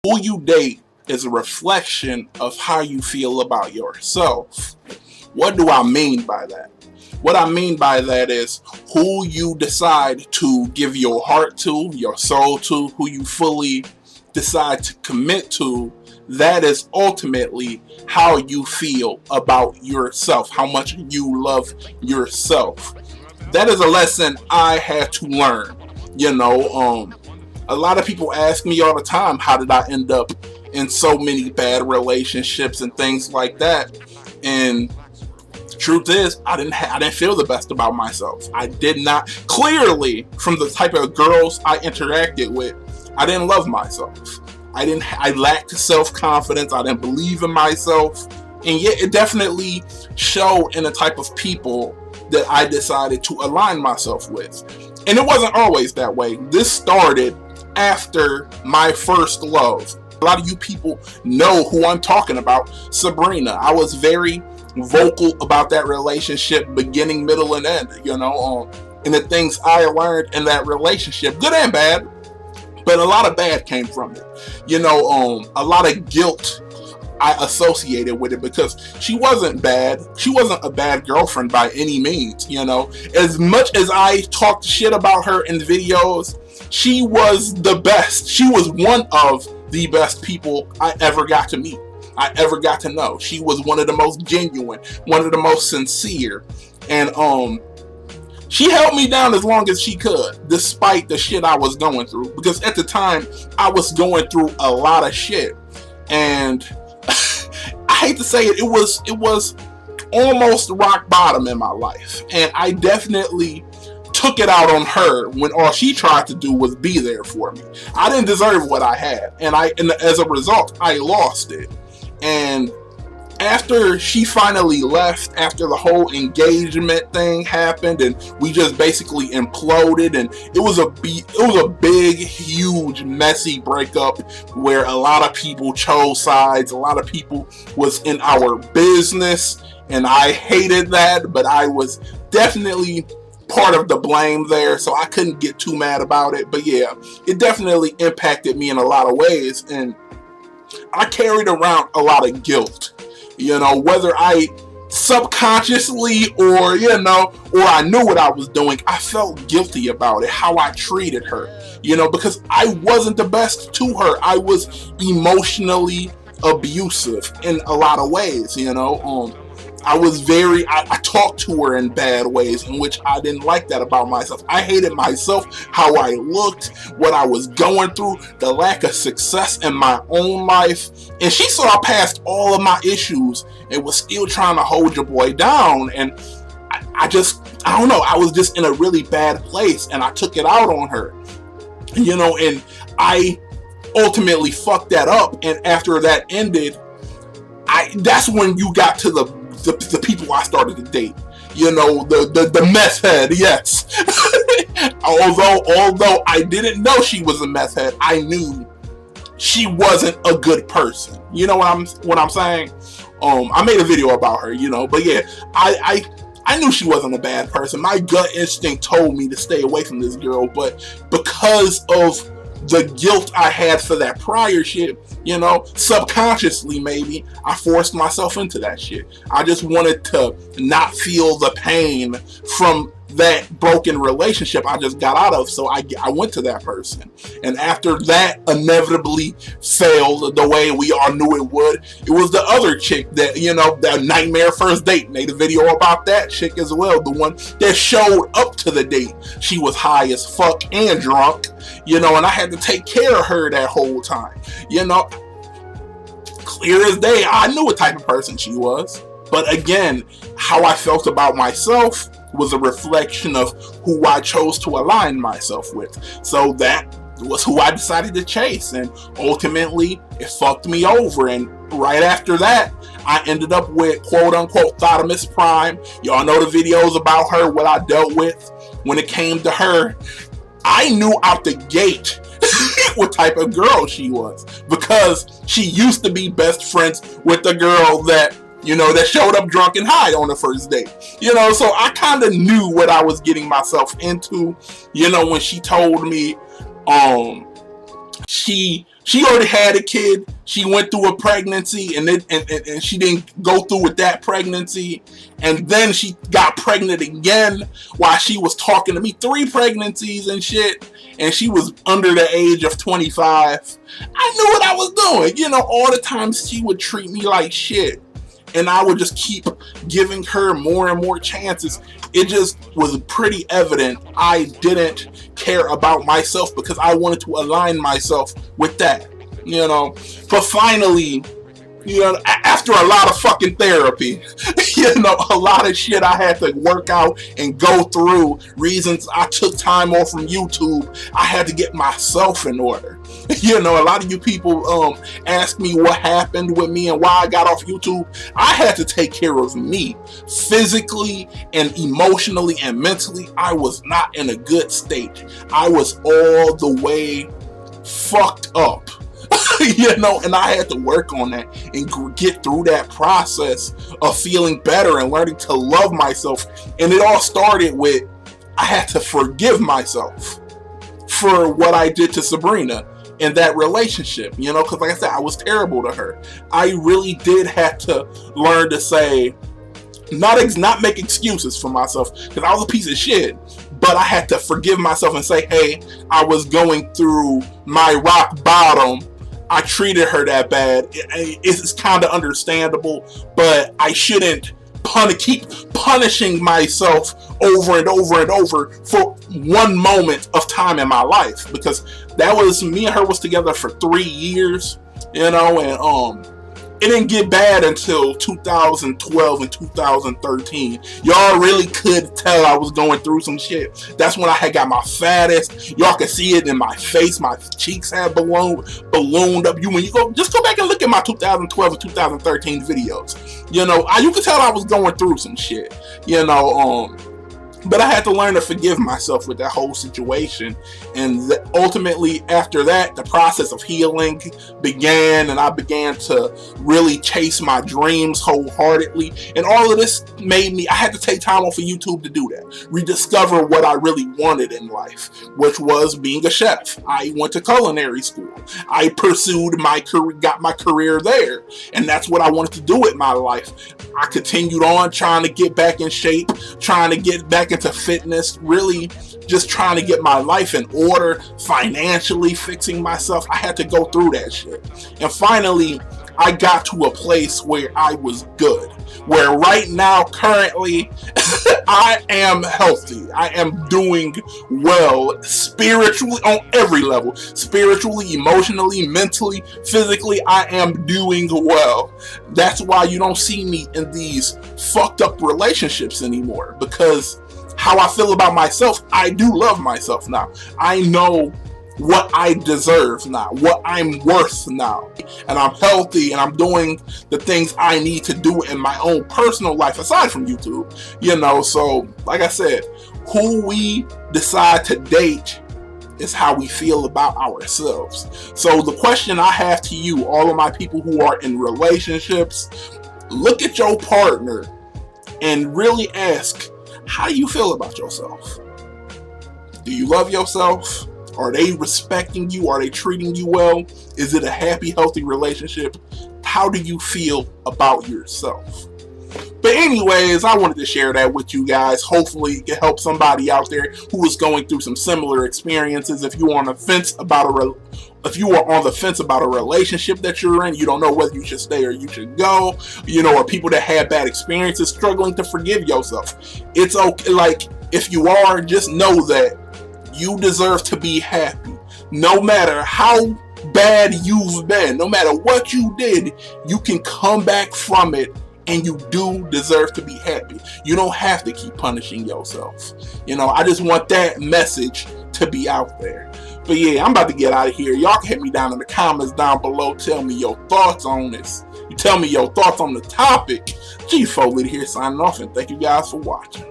Who you date is a reflection of how you feel about yourself. What do I mean by that? What I mean by that is who you decide to give your heart to, your soul to, who you fully decide to commit to. That is ultimately how you feel about yourself, how much you love yourself. That is a lesson I had to learn. A lot of people ask me all the time, how did I end up in so many bad relationships and things like that? And the truth is, I didn't feel the best about myself. I did not. Clearly, from the type of girls I interacted with, I didn't love myself. I lacked self-confidence. I didn't believe in myself. And yet it definitely showed in the type of people that I decided to align myself with. And it wasn't always that way. This started after my first love. A lot of you people know who I'm talking about, Sabrina. I was very vocal about that relationship, beginning, middle, and end, and the things I learned in that relationship, good and bad, but a lot of bad came from it. A lot of guilt I associated with it, because she wasn't bad. She wasn't a bad girlfriend by any means, As much as I talked shit about her in videos, she was the best. She was one of the best people I ever got to meet. I ever got to know. She was one of the most genuine, one of the most sincere. And she held me down as long as she could, despite the shit I was going through. Because at the time, I was going through a lot of shit. And I hate to say it, it was almost rock bottom in my life. And I definitely took it out on her when all she tried to do was be there for me. I didn't deserve what I had. And as a result, I lost it. And after she finally left, after the whole engagement thing happened, and we just basically imploded, and it was a big, huge, messy breakup where a lot of people chose sides. A lot of people was in our business, and I hated that, but I was definitely part of the blame there, so I couldn't get too mad about it. But yeah, it definitely impacted me in a lot of ways, and I carried around a lot of guilt. Whether I subconsciously or I knew what I was doing, I felt guilty about it, how I treated her, because I wasn't the best to her. I was emotionally abusive in a lot of ways, I talked to her in bad ways, in which I didn't like that about myself. I hated myself, how I looked, what I was going through, the lack of success in my own life. And she saw past all of my issues and was still trying to hold your boy down. And I don't know, I was just in a really bad place, and I took it out on her. And I ultimately fucked that up. And after that ended, that's when you got to the people I started to date. The meth head, yes. although I didn't know she was a meth head, I knew she wasn't a good person. You know what I'm saying? I made a video about her, but yeah, I knew she wasn't a bad person. My gut instinct told me to stay away from this girl, but because of the guilt I had for that prior shit, subconsciously maybe, I forced myself into that shit. I just wanted to not feel the pain from that broken relationship I just got out of, so I went to that person. And after that inevitably failed the way we all knew it would, it was the other chick that, that nightmare first date. Made a video about that chick as well, the one that showed up to the date. She was high as fuck and drunk, and I had to take care of her that whole time. Clear as day, I knew what type of person she was. But again, how I felt about myself was a reflection of who I chose to align myself with. So that was who I decided to chase, and ultimately it fucked me over. And right after that, I ended up with quote-unquote Thotimus Prime. Y'all know the videos about her, what I dealt with when it came to her. I knew out the gate what type of girl she was, because she used to be best friends with the girl that that showed up drunk and high on the first date. So I kind of knew what I was getting myself into, when she told me she She already had a kid. She went through a pregnancy, and she didn't go through with that pregnancy. And then she got pregnant again while she was talking to me. 3 pregnancies and shit. And she was under the age of 25. I knew what I was doing. You know, all the times she would treat me like shit. And I would just keep giving her more and more chances. It just was pretty evident I didn't care about myself because I wanted to align myself with that, you know. But finally, you know, after a lot of fucking therapy, you know, a lot of shit I had to work out and go through, reasons I took time off from YouTube, I had to get myself in order. You know, a lot of you people ask me what happened with me and why I got off YouTube. I had to take care of me physically and emotionally and mentally. I was not in a good state. I was all the way fucked up. You know, and I had to work on that and get through that process of feeling better and learning to love myself. And it all started with I had to forgive myself for what I did to Sabrina in that relationship, you know, because like I said, I was terrible to her. I really did have to learn to say, not make excuses for myself, because I was a piece of shit, but I had to forgive myself and say, hey, I was going through my rock bottom. I treated her that bad. It's kind of understandable, but I shouldn't keep punishing myself over and over and over for one moment of time in my life, because that was me and her was together for 3 years, you know, and it didn't get bad until 2012 and 2013. Y'all really could tell I was going through some shit. That's when I had got my fattest. Y'all could see it in my face. My cheeks had ballooned up. When you go back and look at my 2012 and 2013 videos. You know, you could tell I was going through some shit. You know, but I had to learn to forgive myself with that whole situation. And ultimately, after that, the process of healing began, and I began to really chase my dreams wholeheartedly. And all of this made me, I had to take time off of YouTube to do that. Rediscover what I really wanted in life, which was being a chef. I went to culinary school. I pursued my career, got my career there. And that's what I wanted to do with my life. I continued on trying to get back in shape, trying to get back into fitness, really just trying to get my life in order, financially fixing myself. I had to go through that shit. And finally, I got to a place where I was good. Where right now, currently, I am healthy. I am doing well spiritually on every level. Spiritually, emotionally, mentally, physically, I am doing well. That's why you don't see me in these fucked up relationships anymore. Because how I feel about myself, I do love myself now. I know what I deserve now, what I'm worth now, and I'm healthy and I'm doing the things I need to do in my own personal life aside from YouTube, you know. So like I said, who we decide to date is how we feel about ourselves. So the question I have to you, all of my people who are in relationships, look at your partner and really ask, how do you feel about yourself? Do you love yourself? Are they respecting you? Are they treating you well? Is it a happy, healthy relationship? How do you feel about yourself? But anyways, I wanted to share that with you guys. Hopefully it can help somebody out there who is going through some similar experiences. If you are on the fence about a relationship that you're in, you don't know whether you should stay or you should go, you know, or people that had bad experiences, struggling to forgive yourself. It's okay. Like, if you are, just know that you deserve to be happy. No matter how bad you've been, no matter what you did, you can come back from it, and you do deserve to be happy. You don't have to keep punishing yourself. You know, I just want that message to be out there. But yeah, I'm about to get out of here. Y'all can hit me down in the comments down below. Tell me your thoughts on this. You tell me your thoughts on the topic. G4 Liddy here signing off, and thank you guys for watching.